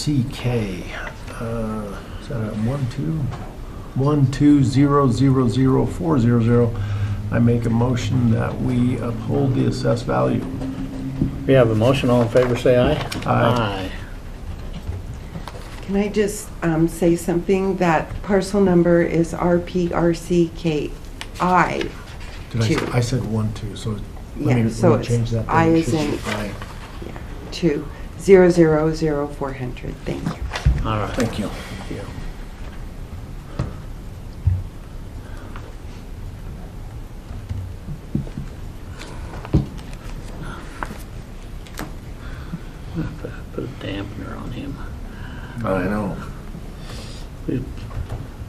Is that a 120000400? I make a motion that we uphold the assessed value. We have a motion. All in favor, say aye. Aye. Can I just say something? That parcel number is RPRCKI. I said 12, so Yeah, let me so it's change that. I It as should in- be aye. 2000400. Thank you. All right. Thank you. Put a dampener on him. I know.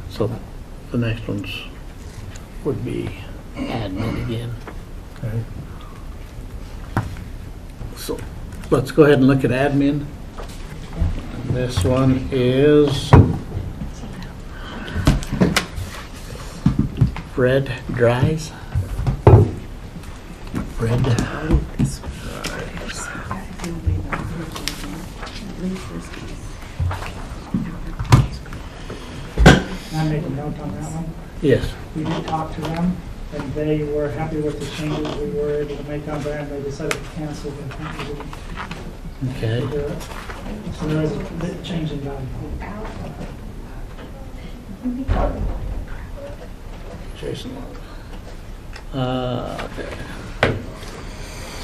So the next ones would be admin again. Okay. So let's go ahead and look at admin. This one is Fred Dries. Fred. Can I make a note on that one? Yes. We did talk to them, and they were happy with the changes we were able to make on there, and they decided to cancel the company Okay. to do it. So there is a bit change in value. Jason. Okay.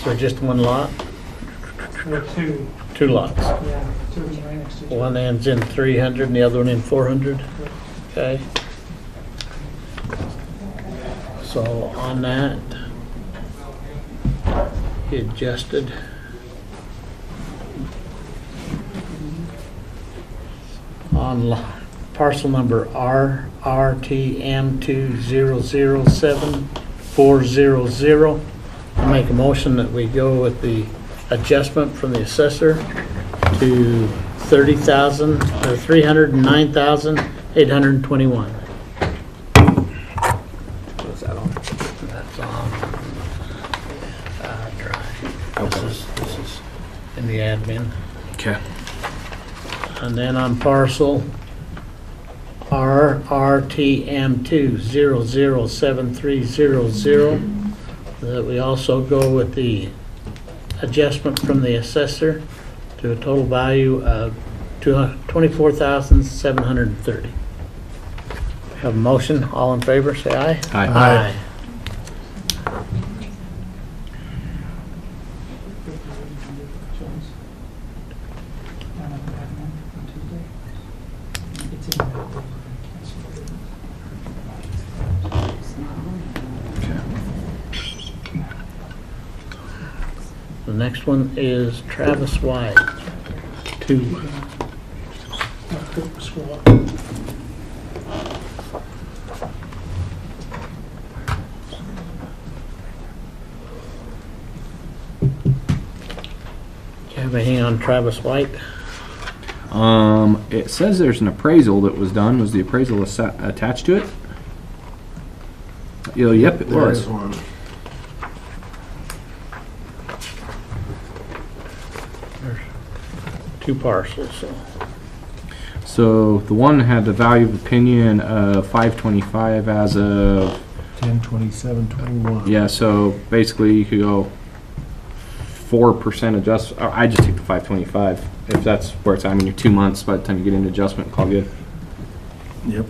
So just one lot? Or two, Two lots. yeah, two of them right next to each other. One ends in 300 and the other one in 400. Okay. So on that, he adjusted. On parcel number RRTM200740, I make a motion that we go with the adjustment from the assessor to 30,000 or 309,821. What's that on? That's on drive. This is in the admin. Okay. And then on parcel RRTM200730, that we also go with the adjustment from the assessor to a total value of $24,730. Have a motion. All in favor, say aye. Aye. The next one is Travis White, 2. Scroll up. Do you have anything on Travis White? It says there's an appraisal that was done. Was the appraisal attached to it? Yep, it There was. is one. There's 2 parcels, so. So the one had the value of opinion of 525 as of 10/27/21. yeah. So basically, you could go 4% adjust. Or I just take the 525 if that's where it's at. I mean, you're 2 months by the time you get into adjustment. Call good. Yep.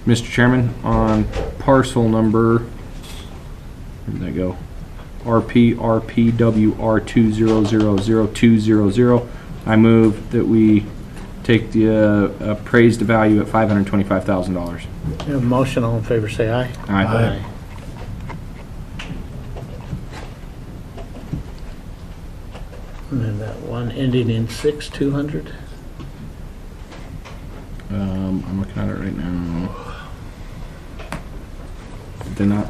Mr. Chairman, on parcel number, where did that go? RPRPWR20000200. I move that we take the appraised value at $525,000. You have a motion. All in favor, say aye. Aye. And then that one ending in 6200. I'm looking at it right now. They're not.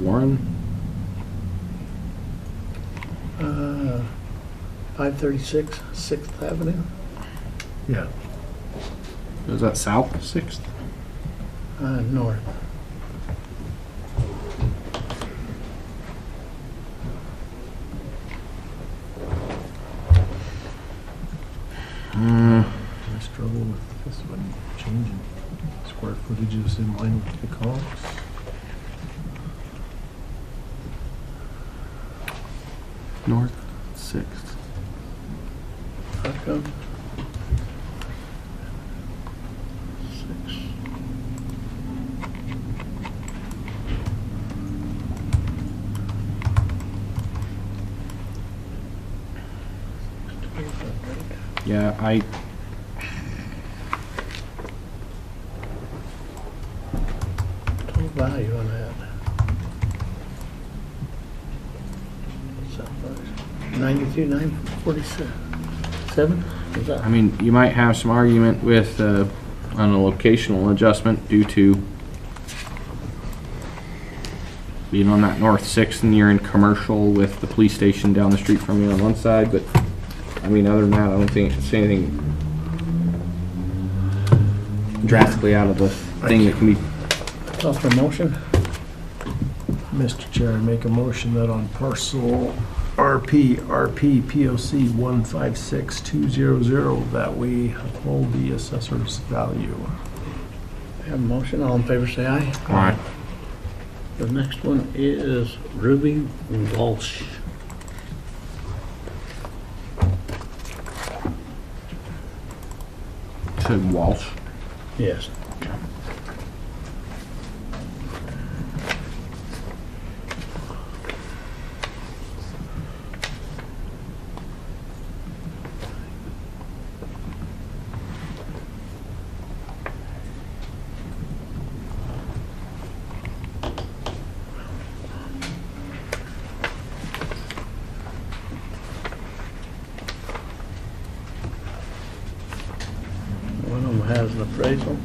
Warren. 536 6th Avenue, Yeah. Is that south 6th? north. I struggle with this one, changing square footages in line with the comps. North 6th. How come? 6. Yeah, I, Total value on that. 92, 947? Is that? I mean, you might have some argument with, on a locational adjustment due to being on that north 6th and you're in commercial with the police station down the street from you on one side, but I mean, other than that, I don't think it's anything drastically out of the thing that can be. Call for motion? Mr. Chair, I make a motion that on parcel RP POC 156200 that we uphold the assessor's value. We have a motion. All in favor, say aye. Aye. The next one is Ruby Walsh. Said Walsh. Yes. One of them has an appraisal.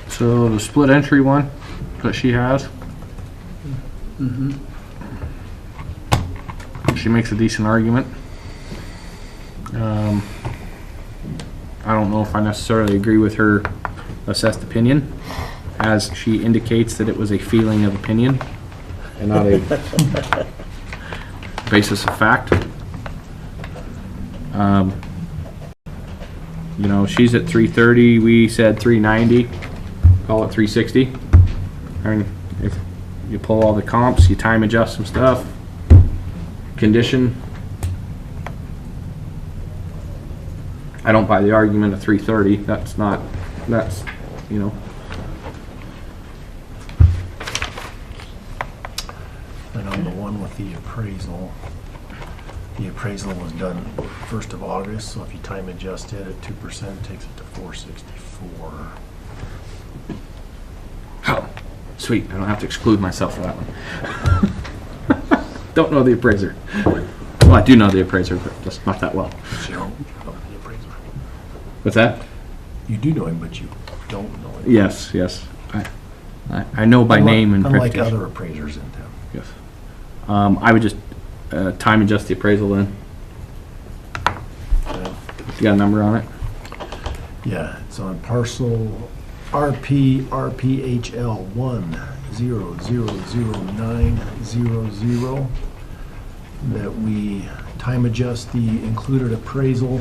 So the split entry one that she has, she makes a decent argument. I don't know if I necessarily agree with her assessed opinion, as she indicates that it was a feeling of opinion and not a basis of fact. You know, she's at 330, we said 390, call it 360. I mean, if you pull all the comps, you time adjust some stuff, condition. I don't buy the argument of 330, that's, you know. And on the one with the appraisal was done 1st of August, so if you time adjust it at 2%, takes it to 464. Oh, sweet, I don't have to exclude myself for that one. Don't know the appraiser. Well, I do know the appraiser, but just not that well. But you don't know the appraiser. What's that? You do know him, but you don't know him. Yes. I know by name and Unlike reputation. other appraisers in town. Yes. I would just time adjust the appraisal then. You got a number on it? Yeah, it's on parcel RPHL 10000900 that we time adjust the included appraisal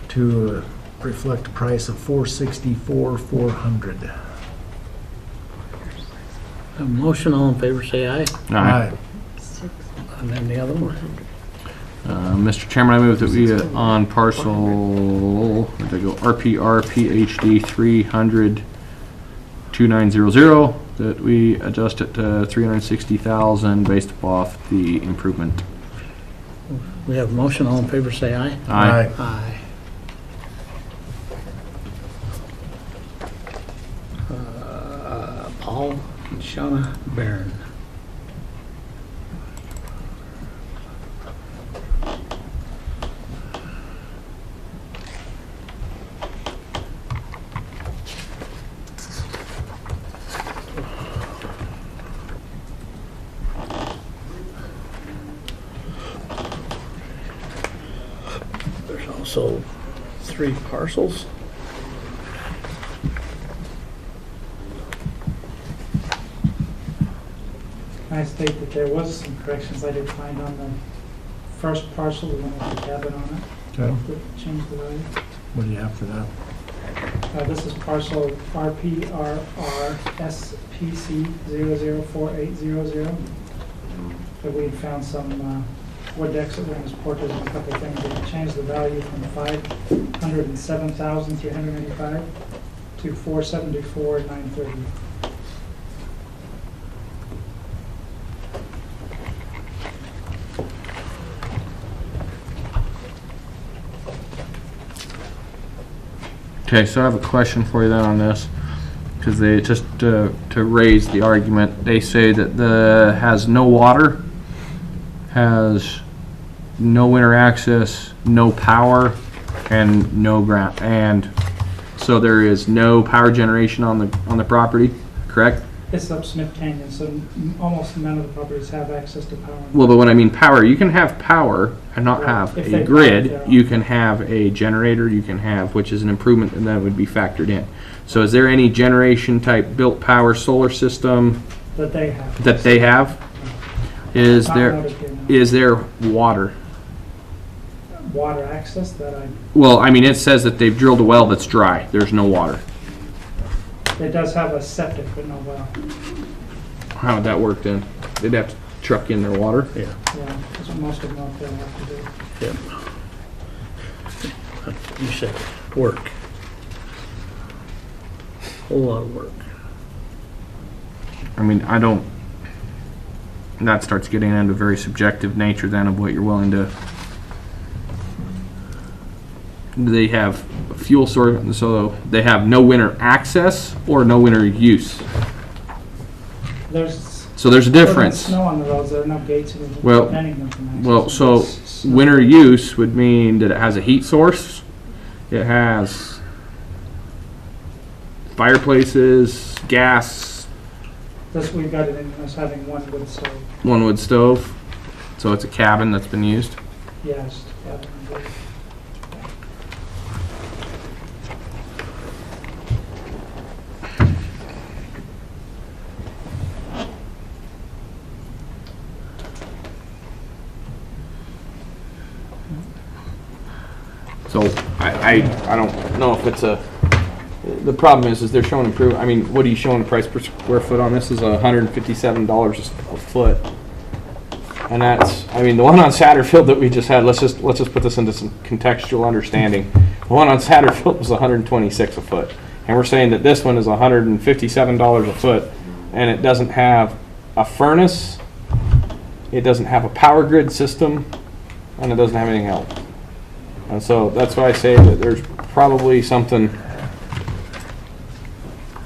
to reflect a price of $464,400. A motion. All in favor, say aye. Aye. And then the other one. Mr. Chairman, I move that we, on parcel, where'd I go, RPR PHD 300 2900, that we adjust it to 360,000 based off the improvement. We have a motion, all in favor say aye. Aye. Aye. Paul and Shauna Barron. There's also 3 parcels. Can I state that there was some corrections I did find on the first parcel, the one with the cabin on it, Okay, that changed the value. what do you have for that? This is parcel RPRRSPC 004800. But we had found some wood decks that were in his porches and a couple of things that changed the value from 507,385 to 474,930. Okay, so I have a question for you then on this, because they just to raise the argument, they say that the has no water, has no winter access, no power, and no ground, and so there is no power generation on the property, correct? It's up Smith Canyon, so almost none of the properties have access to power. Well, but when I mean power, you can have power and not Right. have If a they grid. power their You own. can have a generator, you can have, which is an improvement, and that would be factored in. So is there any generation type built power solar system That they have. that they have? Is Not there, noted here, no. is there water? Water access that Well, I mean, it says that they've drilled a well that's dry. There's no water. it does have a septic, but no well. How would that work then? They'd have to truck in their water? Yeah. Yeah, that's what most of them out there have to do. Yep. You said work. Whole lot of work. I mean, I don't, that starts getting into very subjective nature then of what you're willing to. Do they have a fuel source, so they have no winter access or no winter use? There's. So there's a difference. Snow on the roads, there are no gates or anything Well- preventing them from accessing. Well, so It's snow. winter use would mean that it has a heat source, it has fireplaces, gas, This, we've got it in as having one wood stove. one wood stove, so it's a cabin that's been used. Yes, cabin and wood. So I don't know if it's a, the problem is they're showing improve, I mean, what are you showing the price per square foot on this is $157 a foot. And that's, I mean, the one on Satterfield that we just had, let's just put this into some contextual understanding. The one on Satterfield was $126 a foot. And we're saying that this one is $157 a foot, and it doesn't have a furnace, it doesn't have a power grid system, and it doesn't have anything else. And so that's why I say that there's probably something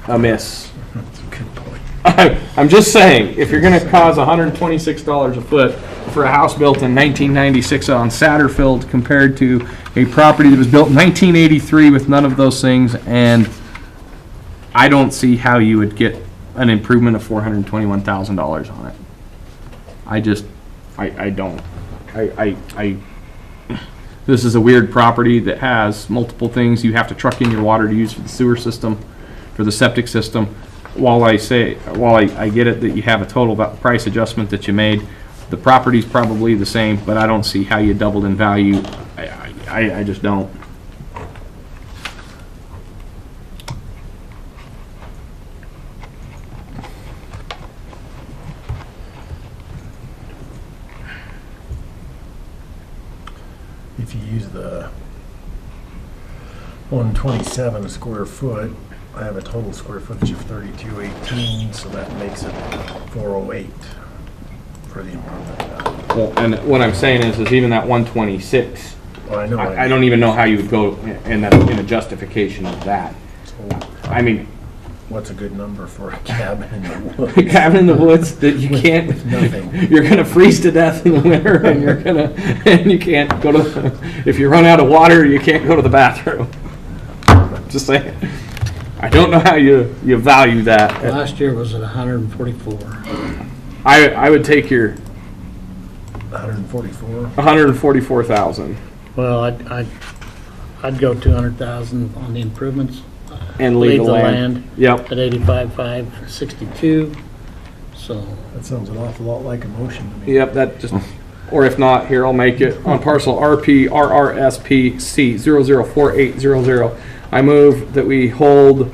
amiss. That's a good point. I'm just saying, if you're gonna cause $126 a foot for a house built in 1996 on Satterfield compared to a property that was built in 1983 with none of those things, and I don't see how you would get an improvement of $421,000 on it. I don't. This is a weird property that has multiple things. You have to truck in your water to use for the sewer system, for the septic system. While I get it that you have a total price adjustment that you made, the property's probably the same, but I don't see how you doubled in value. I just don't. If you use the 127 square foot I have a total square footage of 3218, so that makes it 408 for the improvement value. Well, and what I'm saying is even that 126, Well, I know. I don't even know how you would go in a justification of that. So I mean, what's a good number for a cabin in the woods? cabin in the woods that you can't, with nothing. you're gonna freeze to death in the winter, and you can't go to, if you run out of water, you can't go to the bathroom. Just saying. I don't know how you value that. Last year was at 144. I would take your 144. 144,000 Well, I'd go 200,000 on the improvements. and leave the land. Yep. At 85,562, so. That sounds an awful lot like a motion to me. Yep, that just, or if not, here, I'll make it. On parcel RP RRSPC 004800, I move that we hold,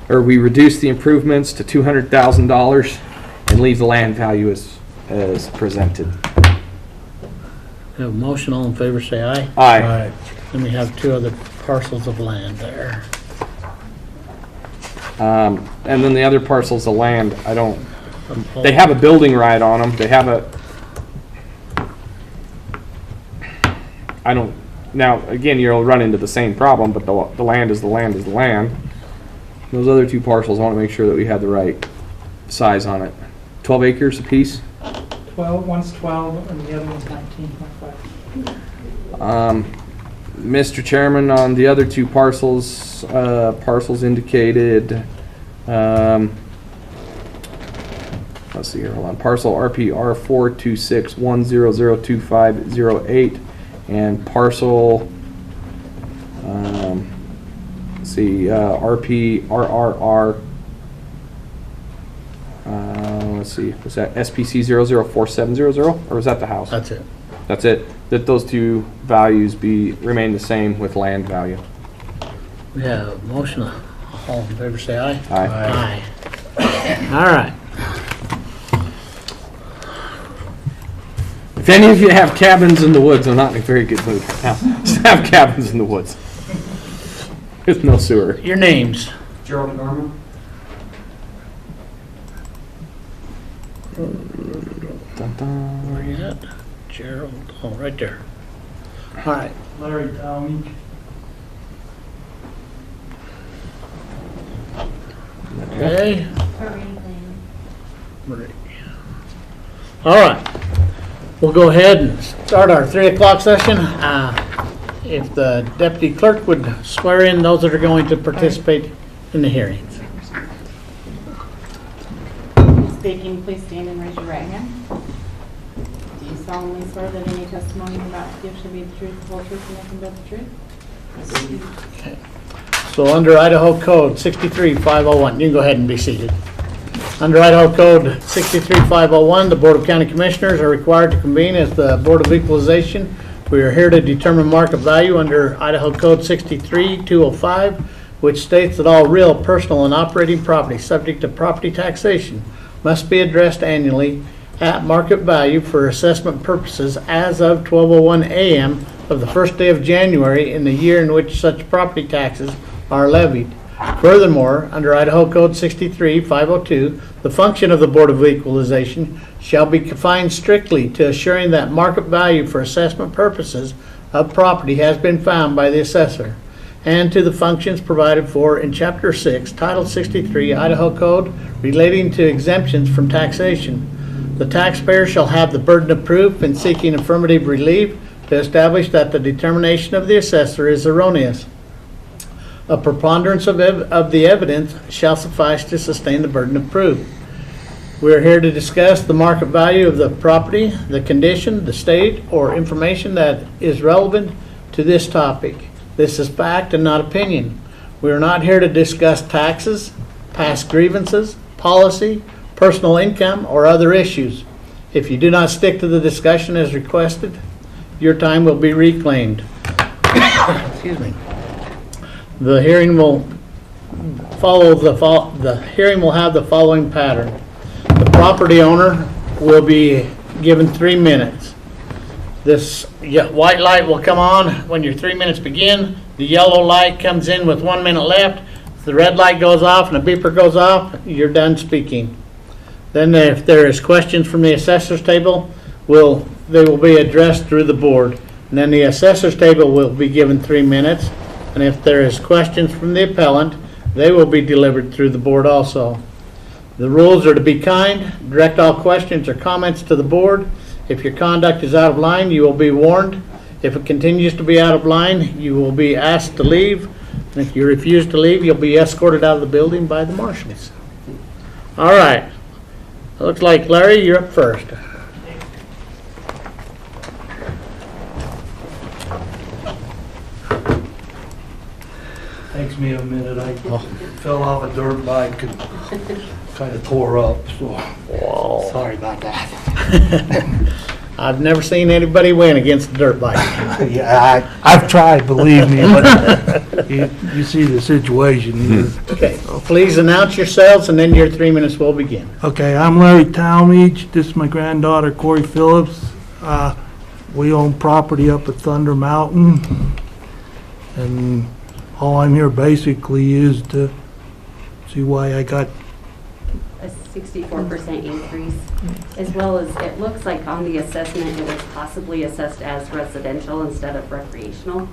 or we reduce the improvements to $200,000 and leave the land value as presented. We have a motion, all in favor, say aye. Aye. And we have two other parcels of land there. And then the other parcels of land, I don't, they have a building right on them. They have I don't, now, again, you'll run into the same problem, but the land is the land is the land. Those other two parcels, I want to make sure that we have the right size on it. 12 acres apiece. 12, one's 12, and the other one's 19.5. Mr. Chairman, on the other two parcels, parcels indicated, let's see here, hold on, parcel RPR 42610025008 and parcel, let's see, RPRRR, let's see, was that SPC 004700, or was that the house? That's it. That's it. That those two values remain the same with land value. We have a motion, all in favor, say aye. Aye. Aye. All right. If any of you have cabins in the woods, I'm not in a very good mood right now. Just have cabins in the woods with no sewer. Your names. Gerald Norman. Dun, dun. Where you at? Gerald, oh, right there. All right. Larry Downey. Okay. Marie. All right. We'll go ahead and start our 3 o'clock session. If the deputy clerk would swear in those that are going to participate in the hearings. Speaking, please stand and raise your right hand. Do you solemnly swear that any testimony you're about to give shall be the truth, the whole truth, and nothing but the truth? So under Idaho Code 63501, you can go ahead and be seated. Under Idaho Code 63501, the Board of County Commissioners are required to convene as the Board of Equalization. We are here to determine market value under Idaho Code 63205, which states that all real, personal, and operating property subject to property taxation must be addressed annually at market value for assessment purposes as of 12:01 a.m. of the first day of January in the year in which such property taxes are levied. Furthermore, under Idaho Code 63502, the function of the Board of Equalization shall be confined strictly to assuring that market value for assessment purposes of property has been found by the assessor, and to the functions provided for in Chapter 6, Title 63, Idaho Code relating to exemptions from taxation. The taxpayer shall have the burden of proof in seeking affirmative relief to establish that the determination of the assessor is erroneous. A preponderance of the evidence shall suffice to sustain the burden of proof. We are here to discuss the market value of the property, the condition, the state, or information that is relevant to this topic. This is fact and not opinion. We are not here to discuss taxes, past grievances, policy, personal income, or other issues. If you do not stick to the discussion as requested, your time will be reclaimed. Excuse me. The hearing will have the following pattern. The property owner will be given 3 minutes. This white light will come on when your 3 minutes begin. The yellow light comes in with 1 minute left. the red light goes off and the beeper goes off, you're done speaking. Then if there is questions from the assessors table, they will be addressed through the board. And then the assessors table will be given 3 minutes. And if there is questions from the appellant, they will be delivered through the board also. The rules are to be kind, direct all questions or comments to the board. If your conduct is out of line, you will be warned. If it continues to be out of line, you will be asked to leave. And if you refuse to leave, you'll be escorted out of the building by the marshals. All right. It looks like, Larry, you're up first. Takes me a minute. I fell off a dirt bike and kind of tore up, so sorry about that. I've never seen anybody win against a dirt bike. Yeah, I've tried, believe me, but you see the situation. Okay, please announce yourselves and then your 3 minutes will begin. Okay, I'm Larry Talmadge. This is my granddaughter, Corey Phillips. We own property up at Thunder Mountain, and all I'm here basically is to see why I got a 64% increase, as well as it looks like on the assessment it was possibly assessed as residential instead of recreational.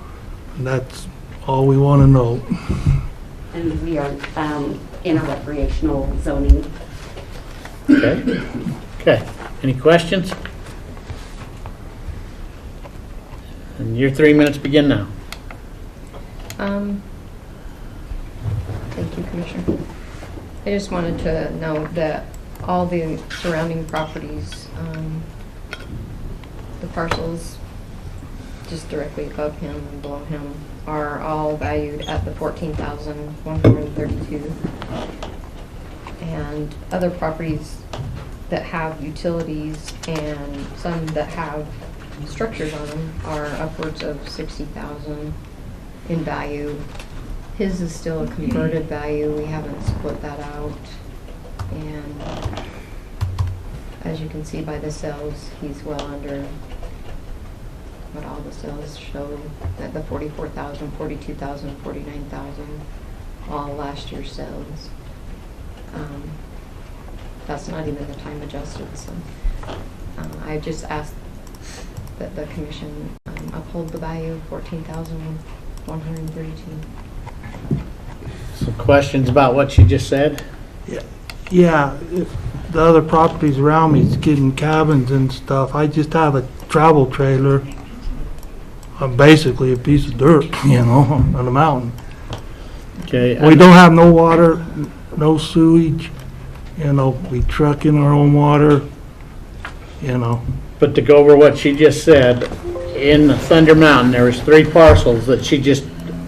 and that's all we want to know. And we are in a recreational zoning. Okay. Okay, any questions? And your 3 minutes begin now. Thank you, Commissioner. I just wanted to note that all the surrounding properties, the parcels just directly above him and below him are all valued at the $14,132. And other properties that have utilities and some that have structures on them are upwards of $60,000 in value. His is still a converted value. We haven't split that out. And as you can see by the sales, he's well under what all the sales show, that the 44,000, 42,000, 49,000, all last year's sales. That's not even the time adjusted. So I just asked that the commission uphold the value of 14,132. Some questions about what you just said? Yeah, if the other properties around me is getting cabins and stuff. I just have a travel trailer. I'm basically a piece of dirt, on the mountain. Okay. We don't have no water, no sewage, we truck in our own water, But to go over what she just said, in Thunder Mountain, there was 3 parcels that she just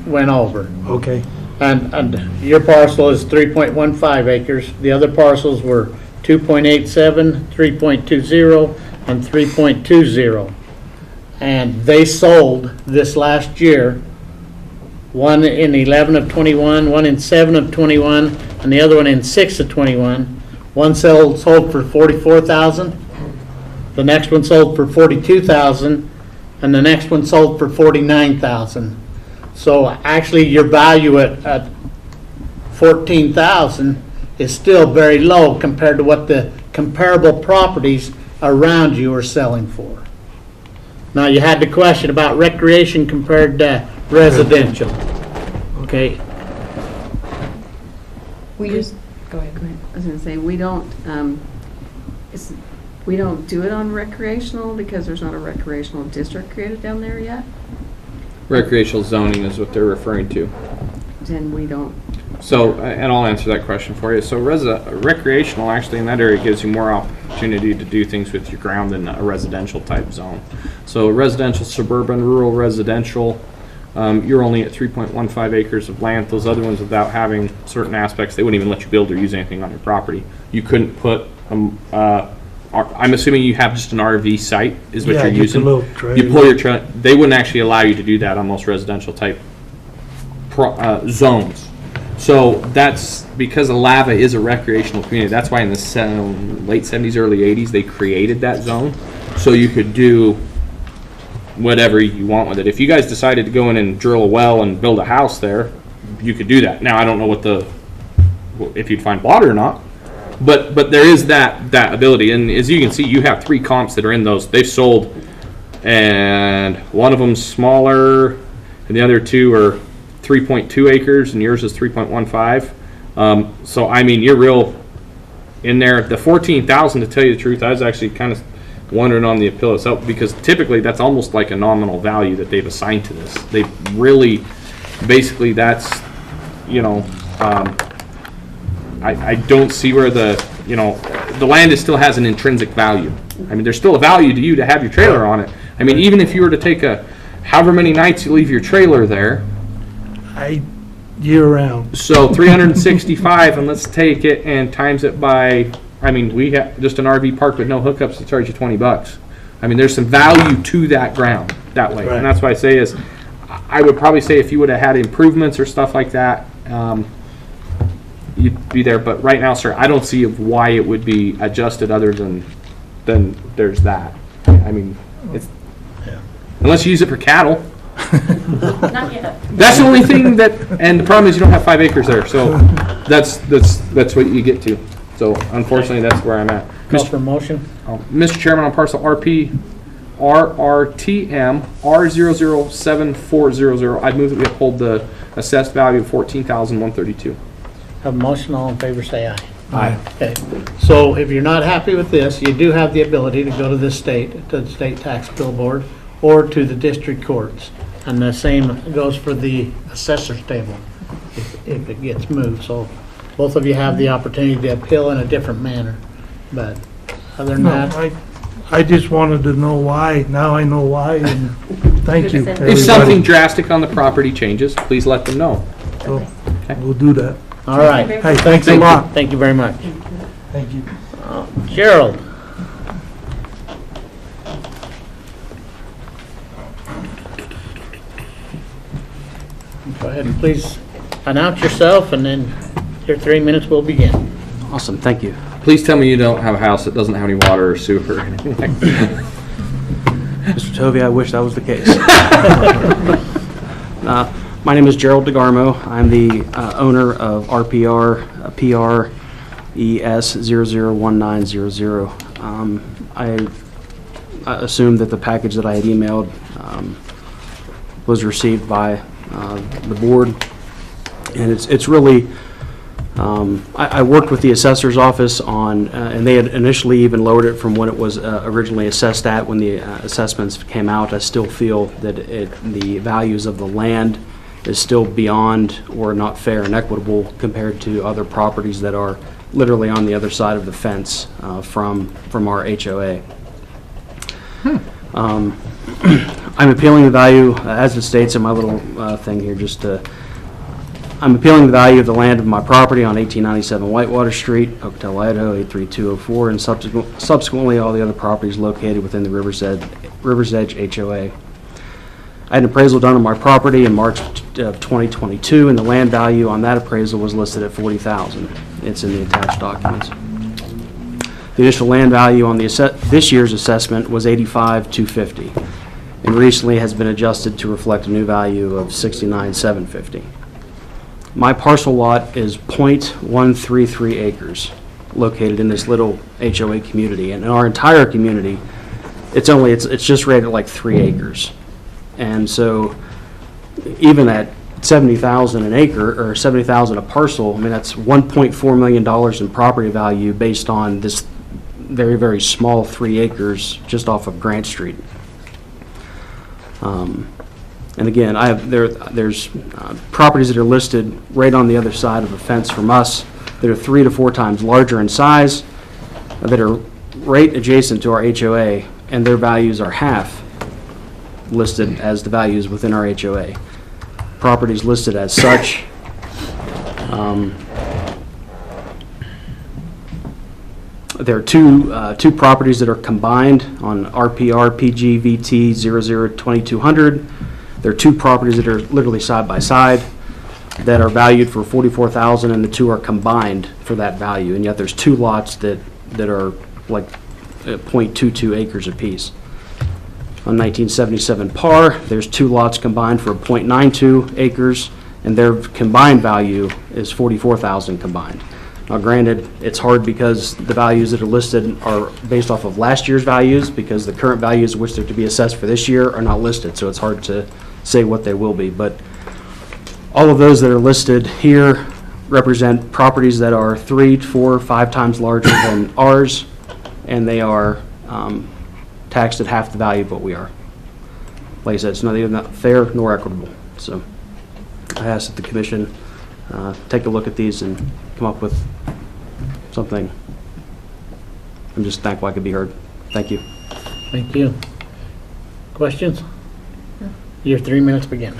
went over. Okay. And your parcel is 3.15 acres. The other parcels were 2.87, 3.20, and 3.20. And they sold this last year, one in 11 of 21, one in 7 of 21, and the other one in 6 of 21. One sold for $44,000. The next one sold for $42,000, and the next one sold for $49,000. So actually, your value at $14,000 is still very low compared to what the comparable properties around you are selling for. Now, you had the question about recreation compared to residential. Okay, We just, go ahead. I was gonna say, we don't do it on recreational because there's not a recreational district created down there yet, Recreational zoning is what they're referring to. then we don't. So, and I'll answer that question for you. So recreational actually in that area gives you more opportunity to do things with your ground than a residential type zone. So residential, suburban, rural residential, you're only at 3.15 acres of land. Those other ones, without having certain aspects, they wouldn't even let you build or use anything on your property. You couldn't put, I'm assuming you have just an RV site is what Yeah, you're just a using. little trailer. You pull your trailer, they wouldn't actually allow you to do that on most residential type zones. So that's because Lava is a recreational community. That's why in the late 70s, early 80s, they created that zone. So you could do whatever you want with it. If you guys decided to go in and drill a well and build a house there, you could do that. Now, I don't know if you'd find water or not, but there is that ability. And as you can see, you have 3 comps that are in those. They've sold, and one of them's smaller, and the other 2 are 3.2 acres, and yours is 3.15. So I mean, you're real in there. The 14,000, to tell you the truth, I was actually kind of wondering on the appeal itself, because typically that's almost like a nominal value that they've assigned to this. They really, basically, that's, I don't see where the land still has an intrinsic value. I mean, there's still a value to you to have your trailer on it. I mean, even if you were to take however many nights you leave your trailer there. Year round. So 365, and let's take it and times it by, I mean, we have just an RV park with no hookups to charge you $20. I mean, there's some value to that ground that way. Right. And that's why I say is, I would probably say if you would have had improvements or stuff like that, you'd be there. But right now, sir, I don't see why it would be adjusted other than there's that. I mean, it's, unless you use it for cattle. Not yet. That's the only thing that, and the problem is you don't have 5 acres there, so that's what you get to. So unfortunately, that's where I'm at. Call for motion. Mr. Chairman, on parcel RRTM R007400, I'd move that we uphold the assessed value of $14,132. Have a motion, all in favor say aye. Aye. Okay, so if you're not happy with this, you do have the ability to go to the state tax bill board, or to the district courts. And the same goes for the assessor's table if it gets moved. So both of you have the opportunity to appeal in a different manner. But other than that, I just wanted to know why. Now I know why, and thank you, If If everybody. something drastic on the property changes, please let them know. So, we'll do that. all right. Hey, thanks a Thank you. lot. Thank you very much. Thank you. Gerald. Go ahead and please announce yourself, and then your 3 minutes will begin. Awesome, thank you. Please tell me you don't have a house that doesn't have any water or sewer or anything like that. Mr. Tovey, I wish that was the case. My name is Gerald DeGarmo. I'm the owner of RPR PRES 001900. I assumed that the package that I had emailed was received by the board, and it's really, I worked with the assessor's office on, and they had initially even lowered it from what it was originally assessed at when the assessments came out. I still feel that the values of the land is still beyond or not fair and equitable compared to other properties that are literally on the other side of the fence from our HOA. I'm appealing the value, as it states in my little thing here, I'm appealing the value of the land of my property on 1897 Whitewater Street, Oakdale, Idaho, 83204, and subsequently all the other properties located within the Rivers Edge HOA. I had an appraisal done on my property in March of 2022, and the land value on that appraisal was listed at $40,000. It's in the attached documents. The initial land value on this year's assessment was $85,250, and recently has been adjusted to reflect a new value of $69,750. My parcel lot is .133 acres, located in this little HOA community, and in our entire community, it's just rated like 3 acres. And so, even at $70,000 an acre, or $70,000 a parcel, I mean, that's $1.4 million in property value based on this very, very small 3 acres just off of Grant Street. And again, there's properties that are listed right on the other side of the fence from us that are 3 to 4 times larger in size, that are right adjacent to our HOA, and their values are half listed as the values within our HOA. Properties listed as such. There are two properties that are combined on RPR PGVT 002200. There are 2 properties that are literally side by side that are valued for $44,000, and the 2 are combined for that value. And yet there's 2 lots that are like 0.22 acres apiece. On 1977 par, there's 2 lots combined for 0.92 acres, and their combined value is $44,000 combined. Now granted, it's hard because the values that are listed are based off of last year's values, because the current values which they're to be assessed for this year are not listed, so it's hard to say what they will be. But all of those that are listed here represent properties that are 3, 4, 5 times larger than ours, and they are taxed at half the value of what we are. Like I said, it's neither not fair nor equitable. So I ask that the commission take a look at these and come up with something. I'm just thankful I could be heard. Thank you. Thank you. Questions? Your 3 minutes begin.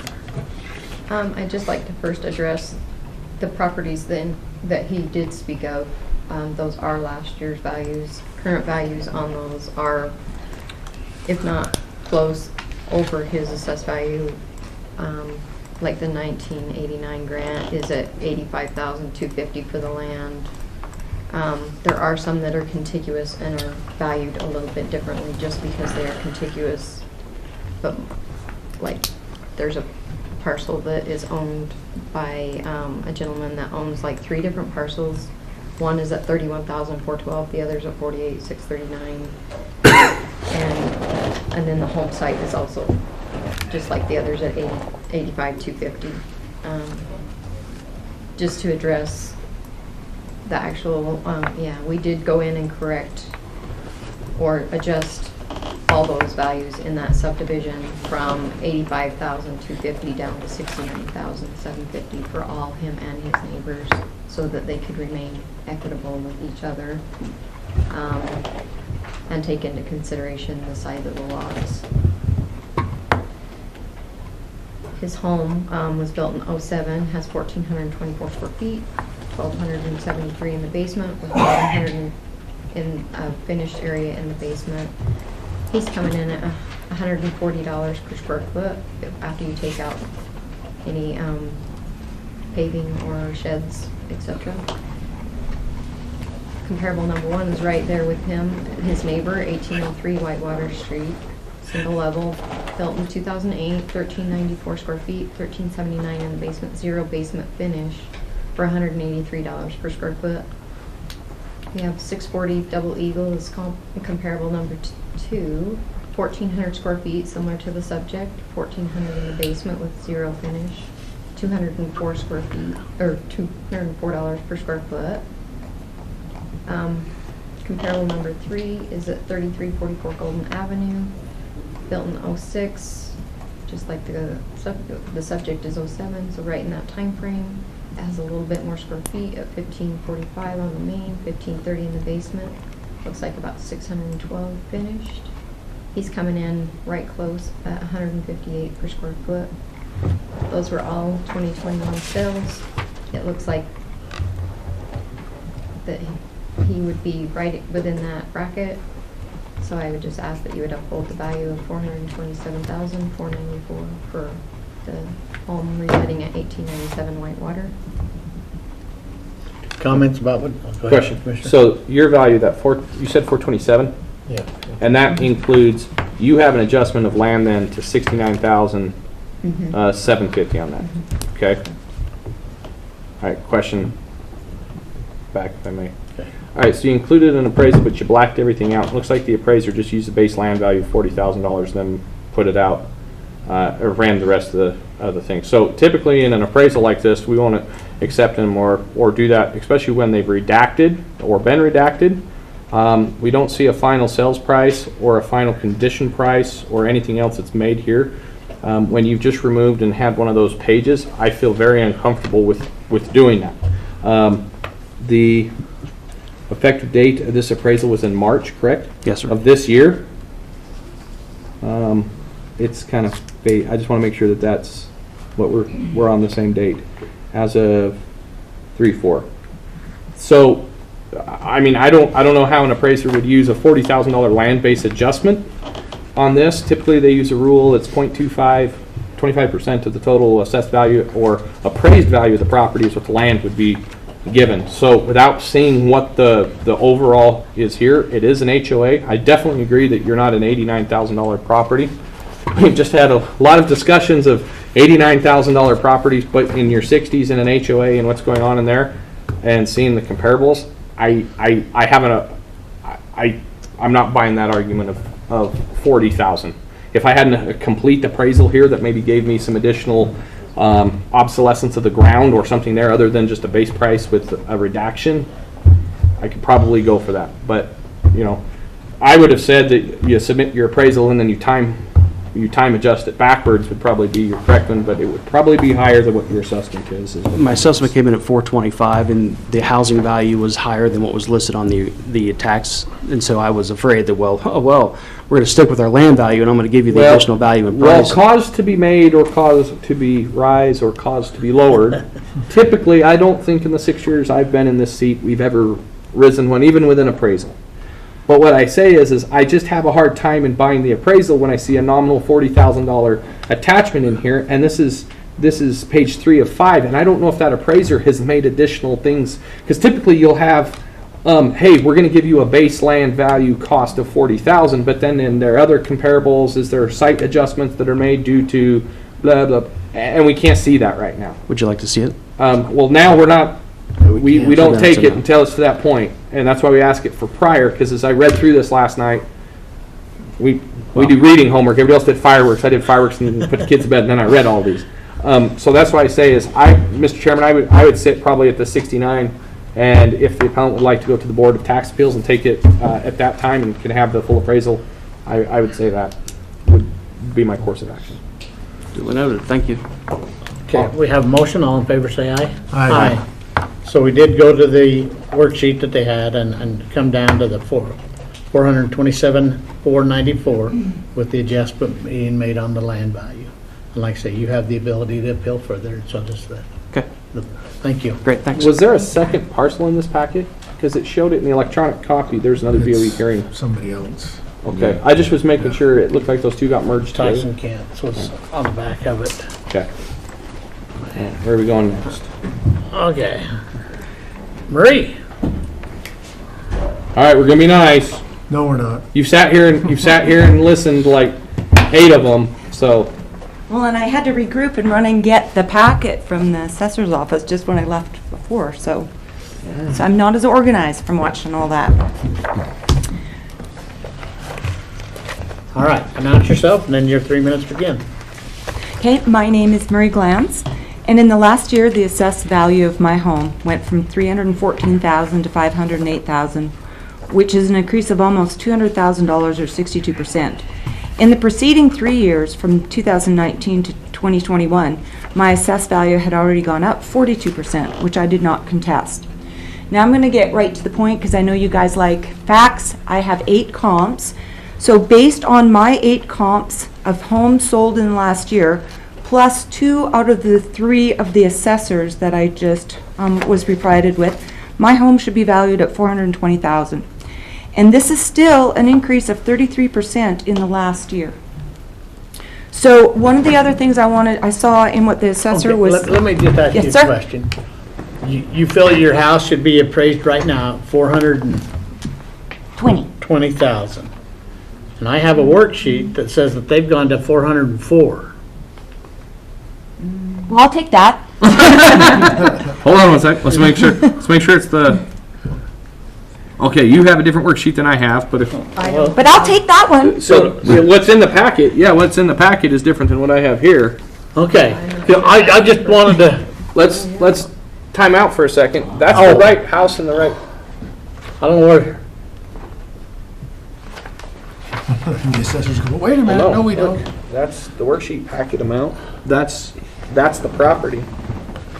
I'd just like to first address the properties then that he did speak of. Those are last year's values. Current values on those are, if not close, over his assessed value. Like the 1989 grant is at $85,250 for the land. There are some that are contiguous and are valued a little bit differently just because they are contiguous. But like there's a parcel that is owned by a gentleman that owns like 3 different parcels. One is at $31,412, the other's at $48,639, and then the home site is also just like the others at $85,250. Just to address the actual, yeah, we did go in and correct or adjust all those values in that subdivision from $85,250 down to $69,750 for all him and his neighbors, so that they could remain equitable with each other, and take into consideration the size of the lots. His home was built in '07, has 1,424 square feet, 1,273 in the basement, with 1,100 in a finished area in the basement. He's coming in at $140 per square foot after you take out any paving or sheds, etc. Comparable number 1 is right there with him. His neighbor, 1803 Whitewater Street, single level, built in 2008, 1,394 square feet, 1,379 in the basement, 0 basement finish, for $183 per square foot. We have 640 Double Eagle is comparable number 2, 1,400 square feet, similar to the subject, 1,400 in the basement with 0 finish, 204 square feet, or $204 per square foot. Comparable number 3 is at 3344 Golden Avenue, built in '06, just like the subject is '07, so right in that time frame. It has a little bit more square feet at 1,545 on the main, 1,530 in the basement. Looks like about 612 finished. He's coming in right close at 158 per square foot. Those were all 2021 sales. It looks like that he would be right within that bracket. So I would just ask that you would uphold the value of $427,494 for the home residing at 1897 Whitewater. Comments about what? Go ahead, Question. Commissioner. So your value, you said 427? Yeah. And that includes, you have an adjustment of land then to 69,750 on that, okay? All right, question back if I may. Okay. All right, so you included an appraisal, but you blacked everything out. It looks like the appraiser just used the base land value of $40,000, then put it out, or ran the rest of the other things. So typically in an appraisal like this, we want to accept them or do that, especially when they've redacted or been redacted. We don't see a final sales price or a final condition price or anything else that's made here. When you've just removed and had one of those pages, I feel very uncomfortable with doing that. The effective date of this appraisal was in March, correct? Yes, sir. Of this year. It's kind of, I just want to make sure that that's what we're on the same date as of 3/4. So, I mean, I don't know how an appraiser would use a $40,000 land base adjustment on this. Typically, they use a rule that's 0.25, 25% of the total assessed value or appraised value of the property is what the land would be given. So without seeing what the overall is here, it is an HOA. I definitely agree that you're not an $89,000 property. We've just had a lot of discussions of, $89,000 properties, but in your 60s in an HOA and what's going on in there, and seeing the comparables, I'm not buying that argument of 40,000. If I had a complete appraisal here that maybe gave me some additional obsolescence of the ground or something there other than just a base price with a redaction, I could probably go for that. But, you know, I would have said that you submit your appraisal and then you time adjust it backwards would probably be your correct one, but it would probably be higher than what your assessment is. My assessment came in at 425, and the housing value was higher than what was listed on the tax, and so I was afraid that, we're going to stick with our land value, and I'm going to give you the additional value in price. Well, cause to be made or cause to be rise or cause to be lowered, typically, I don't think in the 6 years I've been in this seat, we've ever risen one, even with an appraisal. But what I say is I just have a hard time in buying the appraisal when I see a nominal $40,000 attachment in here, and this is page 3 of 5, and I don't know if that appraiser has made additional things, because typically you'll have, hey, we're going to give you a base land value cost of $40,000, but then in their other comparables, is there site adjustments that are made due to blah, blah, and we can't see that right now. Would you like to see it? Well, now we're not. We don't So take that's it until it's to that point, and that's why we ask it for prior, because as I read through this last night, we do reading homework. Everybody else did fireworks. I did fireworks and put the kids to bed, and then I read all these. So that's why I say is, Mr. Chairman, I would sit probably at the 69, and if the appellant would like to go to the Board of Tax Appeals and take it at that time and can have the full appraisal, I would say that would be my course of action. Duly noted. Thank you. Okay, we have a motion. All in favor, say aye. Aye. So we did go to the worksheet that they had and come down to the 427,494 with the adjustment being made on the land value. And like I say, you have the ability to appeal further, so just that. Okay. Thank you. Great, thanks. Was there a second parcel in this packet? Because it showed it in the electronic copy. There's another BOE hearing. Somebody else. Okay, I just was making sure it looked like those two got merged together. Tyson Kent's was on the back of it. Okay. Where are we going next? Okay. Marie? All right, we're gonna be nice. No, we're not. You've sat here and listened to like 8 of them, so. Well, and I had to regroup and run and get the packet from the assessor's office just when I left before, so I'm not as organized from watching all that. All right, announce yourself and then your 3 minutes begin. Okay, my name is Mary Glantz, and in the last year, the assessed value of my home went from $314,000 to $508,000, which is an increase of almost $200,000 or 62%. In the preceding 3 years, from 2019 to 2021, my assessed value had already gone up 42%, which I did not contest. Now I'm going to get right to the point because I know you guys like facts. I have 8 comps. So based on my 8 comps of homes sold in the last year, plus 2 out of the 3 of the assessors that I just was provided with, my home should be valued at $420,000. And this is still an increase of 33% in the last year. So one of the other things I saw in what the assessor Okay, was... Let me just ask Yes, you a sir. question. You feel your house should be appraised right now $420,000. And I have a worksheet that says that they've gone to 404. Well, I'll take that. Hold on one sec. Let's make sure it's the. Okay, you have a different worksheet than I have, but if. But I'll take that one. So what's in the packet? Yeah, what's in the packet is different than what I have here. Okay, I just wanted to, Let's time out for a second. That's the right house and the right. I don't know where, The assessors go, wait a minute, no, we don't. That's the worksheet packet amount. That's the property.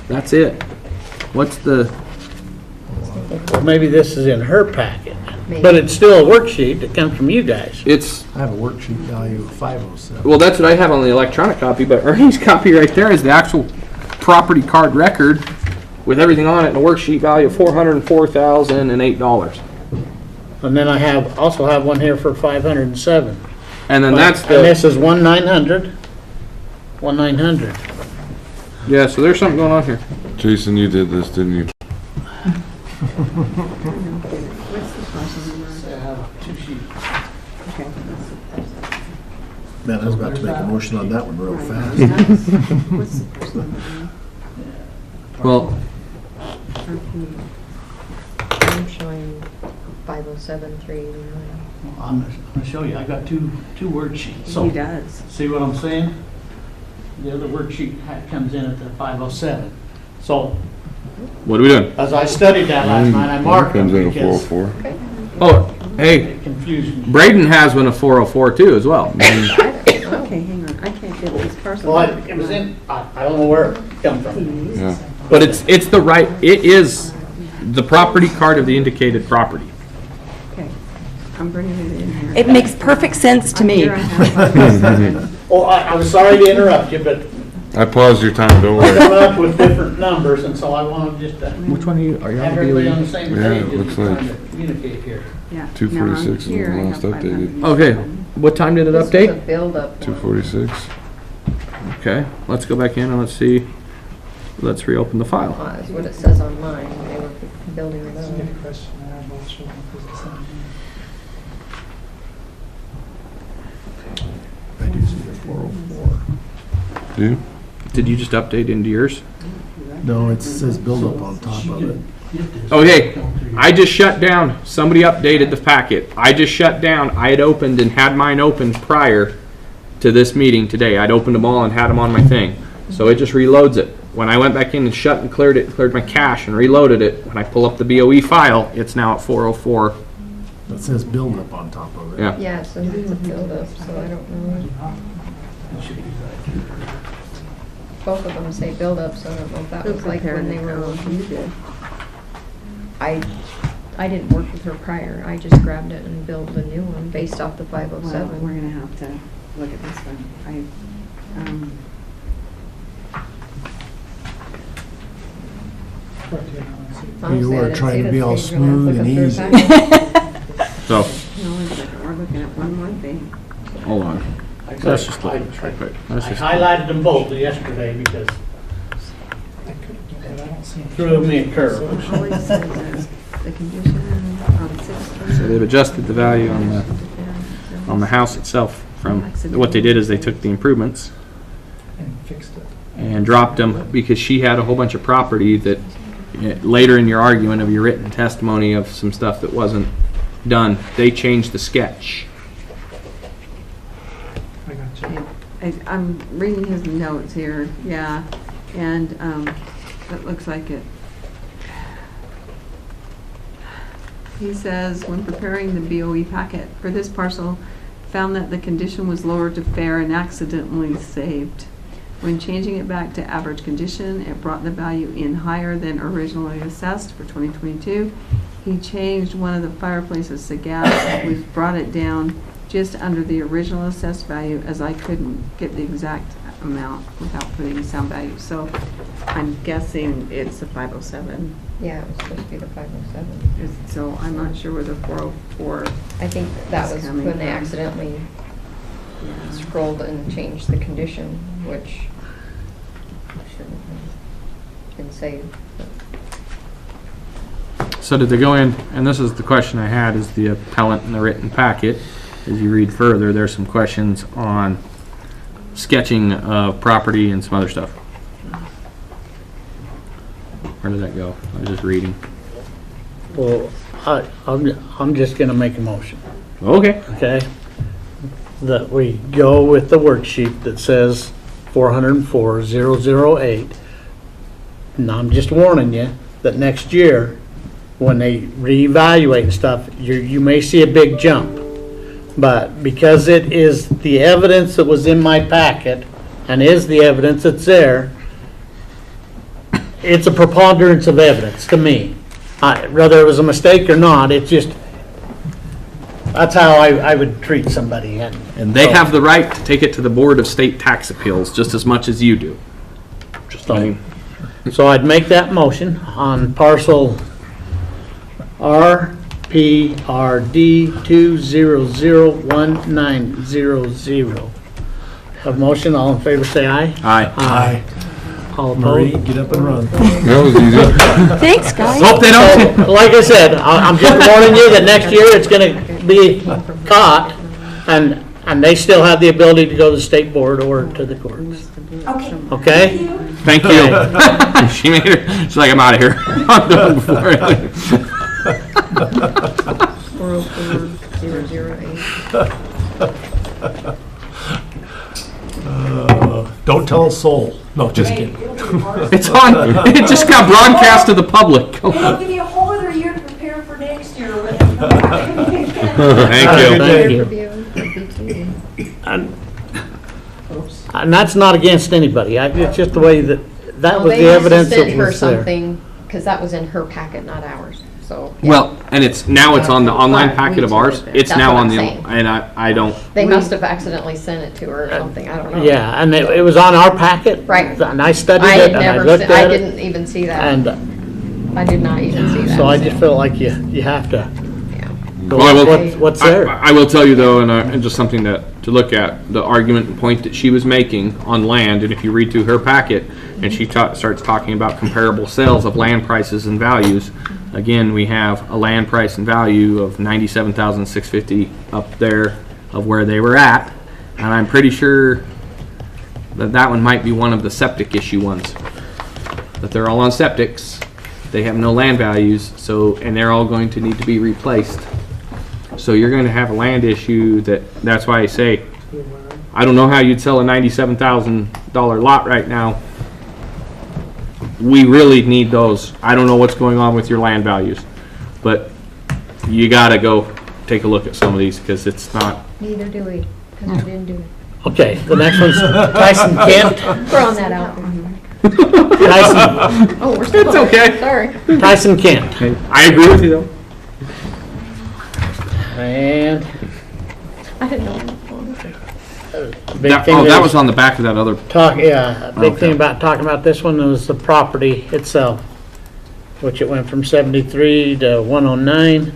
That's it. What's the? well, maybe this is in her packet, Maybe. but it's still a worksheet that comes from you guys. It's. I have a worksheet value of 507. Well, that's what I have on the electronic copy, but Ernie's copy right there is the actual property card record with everything on it and a worksheet value of $404,008. And then I also have one here for 507. And then that's And this the, is 1,900. 1,900. yeah, so there's something going on here. Jason, you did this, didn't you? Man, I was about to make a motion on that one real fast. What's the parcel number? Well, I'm showing 507,389. I'm gonna show you, I got two worksheets. So, He does. see what I'm saying? The other worksheet comes in at the 507. So, what are we doing? as I studied that last night, I marked them Comes in at because 404. Oh, hey, it confused me. Braden has one of 404 too as well. I mean, Okay, hang on, I can't get this parcel. Well, number. it was in, I don't know where it come from. Yeah. but it's the right, it is the property card of the indicated property. Okay, I'm bringing it in here. It makes perfect sense to me. Here I have 507. Oh, I'm sorry to interrupt you, but I paused your time, don't we're worry. coming up with different numbers, and so I wanted just to Which one are you have everybody on the same Yeah, page it as we're looks trying like to communicate here. Yeah. 246 Now, is the here I last have updated. 500. Okay, what time did it This was a update? build-up. 246. Okay, let's go back in and let's see, let's reopen the file. Is what it says on mine. They were building it That's a up. good question. I'm not sure if it's the same. I do see the 404. Do you? Did you just update into yours? No, it says buildup on top of it. Okay, I just shut down. Somebody updated the packet. I just shut down. I had opened and had mine open prior to this meeting today. I'd opened them all and had them on my thing. So it just reloads it. When I went back in and shut and cleared it, cleared my cache and reloaded it, when I pull up the BOE file, it's now at 404. It says buildup on top of it. Yeah. Yeah, so it's a build-up, so I don't know. Both of them say build-up, so I don't know if that Who was like prepared when they it? were Oh, working. you did. I didn't work with her prior. I just grabbed it and built a new one based off the Well, 507. we're gonna have to look at this one. Honestly, You I were didn't trying see to this be all page when I was smooth and looking through easy. packets. So, No, wait a second, we're looking at one more thing. hold on. Let's just look at this right quick. I Let's just- highlighted them both yesterday because I could, but I don't see them. threw me a curve. All it says is the condition on 6. So they've adjusted the value on the house itself from, what they did is they took the improvements And fixed it. and dropped them because she had a whole bunch of property that later in your argument of your written testimony of some stuff that wasn't done, they changed the sketch. I got you. I'm reading his notes here, yeah, and it looks like it. He says, when preparing the BOE packet for this parcel, found that the condition was lowered to fair and accidentally saved. When changing it back to average condition, it brought the value in higher than originally assessed for 2022. He changed one of the fireplaces to gas, we've brought it down just under the original assessed value, as I couldn't get the exact amount without putting sound value. So I'm guessing it's the 507. Yeah, it was supposed to be the 507. So I'm not sure where the 404. I think that It's was coming when they from. accidentally Yeah. scrolled and changed the condition, which shouldn't have been saved. So did they go in, and this is the question I had, is the appellant in the written packet. As you read further, there's some questions on sketching of property and some other stuff. Where did that go? I was just reading. Well, I'm just gonna make a motion, Okay. okay? That we go with the worksheet that says 404,008. And I'm just warning you that next year, when they reevaluate and stuff, you may see a big jump. But because it is the evidence that was in my packet and is the evidence that's there, it's a preponderance of evidence to me. Whether it was a mistake or not, it's just, that's how I would treat somebody. And they have the right to take it to the Board of State Tax Appeals just as much as you do. Just, I mean, So I'd make that motion on parcel RPRD 2001900. Have a motion, all in favor say aye. aye. Aye. All Marie, opposed? get up and run. That was easy. Thanks, guys. Hope they don't. So, like I said, I'm just warning you that next year it's gonna be caught, and And they still have the ability to go to the state board or to the courts. Okay. Okay? Thank you. She made her, she's like, I'm out of here. I'm done before I leave. 404-008. Don't tell a soul. No, just kidding. It's on, it just got broadcast to the public. I'll give you a whole other year to prepare for next year. Thank you. Thank you. Review. And that's not against anybody. It's just the way that Well, was they the must have evidence sent that her was there. something, because that was in her packet, not ours, so. yeah. Well, and it's on the online Right, packet of we ours. submitted it. It's That's now what on I'm the, saying. and I don't, They must have accidentally sent it to her or something, I don't know. Yeah, and it was on our packet. Right. And I studied I it had and I never, looked I at it. didn't even see that. And I did not even see that. so I just feel like you have to Yeah. go Well, I with will- what's there. I will tell you though, and just something to look at, the argument and point that she was making on land, and if you read through her packet, and she starts talking about comparable sales of land prices and values, again, we have a land price and value of $97,650 up there of where they were at, and I'm pretty sure that one might be one of the septic issue ones. That they're all on septics, they have no land values, so, and they're all going to need to be replaced. So you're going to have a land issue that's why I say, I don't know how you'd sell a $97,000 lot right now. We really need those. I don't know what's going on with your land values, but you gotta go take a look at some of these, because it's not, Neither do we, because we didn't do it. Okay, the next one's Tyson Kent. Throwing that out there. Tyson, Oh, we're still. It's okay. Sorry. Tyson Kent. I agree with you though. And I didn't know. big thing That was on the back of that other, a big thing Okay. about talking about this one was the property itself, which it went from 73 to 109,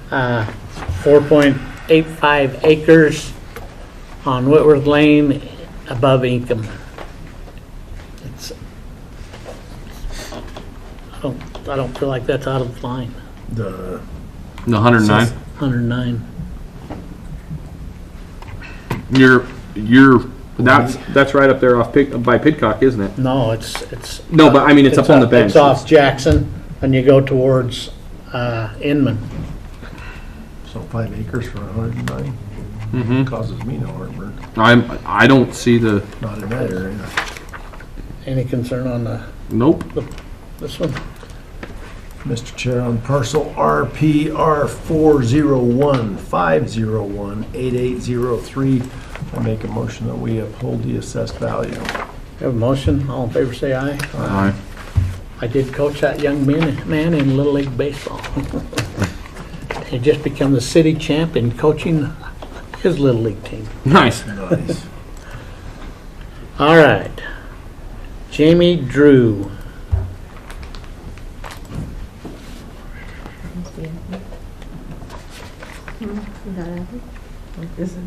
4.85 acres on Whitworth Lane above Inkham. I don't feel like that's out of line. The 109. 109. That's right up there by Pidcock, isn't it? No, it's. No, but I mean, it's up on the bench. It's off Jackson, and you go towards Inman. So 5 acres for 109 Mm-hmm. causes me no heartburn. I don't see the, Not in that area. Any concern on nope. this one? Mr. Chair, on parcel RPR 401-501-8803, I make a motion that we uphold the assessed value. Have a motion, all in favor say aye. Aye. I did coach that young man in Little League Baseball. He just become the city champ in coaching his Little League team. Nice. Nice. All right. Jamie Drew.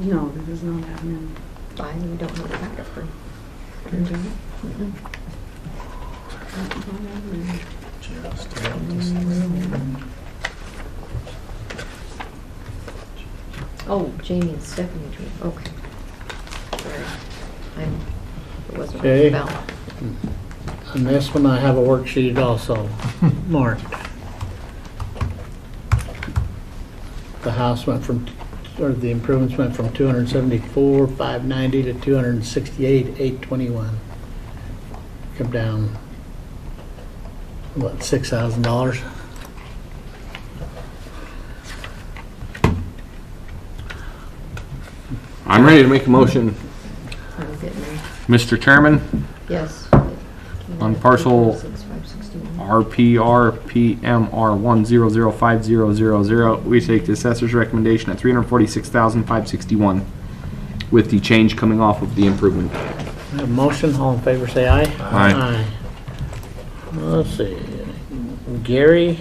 No, this is not happening. Fine, we don't have a backup for. Oh, Jamie and Stephanie Drew, okay. Sorry. It wasn't Okay. ringing a bell. On this one, I have a worksheet also marked. The house went from, or the improvements went from 274,590 to 268,821. Come down, what, $6,000? I'm ready to make a motion, I'm getting there. Mr. Chairman, Yes. On parcel 6561. RPR-PMR 1005000, we take the assessor's recommendation at $346,561 with the change coming off of the improvement. I have a motion, all in favor say aye. Aye. Let's see, Gary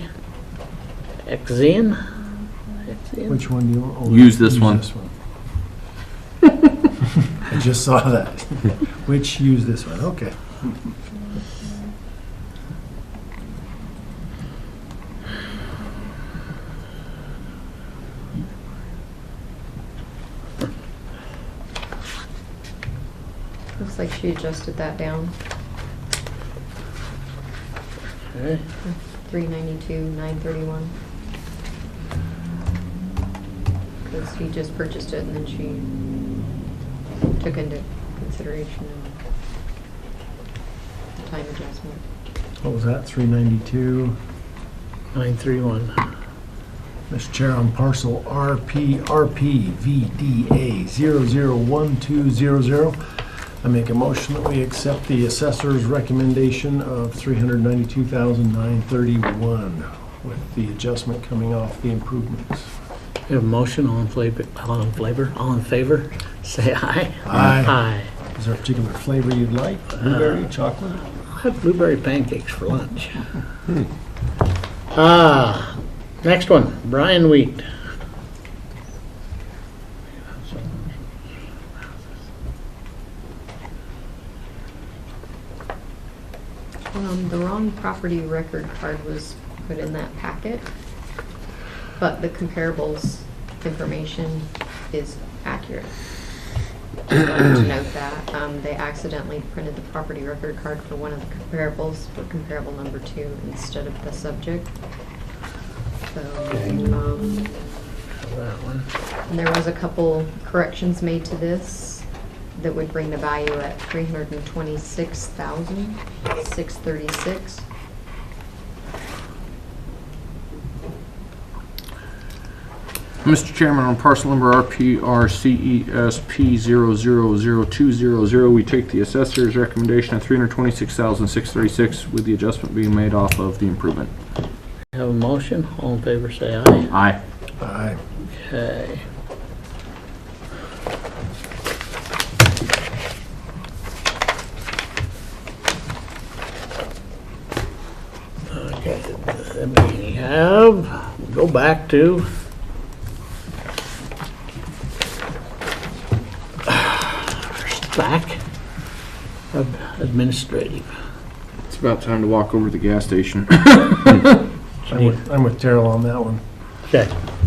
Exen? Which one do you want? Use this one. I just saw that. Which, use this one, okay. Looks like she adjusted that down, Okay. 392, 931. Because he just purchased it and then she took into consideration the time adjustment. What was that, 392? 931. Mr. Chair, on parcel RPVDA 001200, I make a motion that we accept the assessor's recommendation of $392,931 with the adjustment coming off the improvements. We have a motion, all in favor, say aye. Aye. Aye. Is there a particular flavor you'd like? Blueberry, chocolate? I'll have blueberry pancakes for lunch. Next one, Brian Wheat. The wrong property record card was put in that packet, but the comparables information is accurate. Just wanted to note that. They accidentally printed the property record card for one of the comparables for comparable number 2 instead of the subject. So, That one. and there was a couple corrections made to this that would bring the value at $326,636. Mr. Chairman, on parcel number RPRCESP000200, we take the assessor's recommendation of $326,636 with the adjustment being made off of the improvement. Have a motion, all in favor, say aye. Aye. Aye. Okay. Okay, then we have, go back to back of administrative. It's about time to walk over to the gas station. I'm with Terrell on that one. Okay,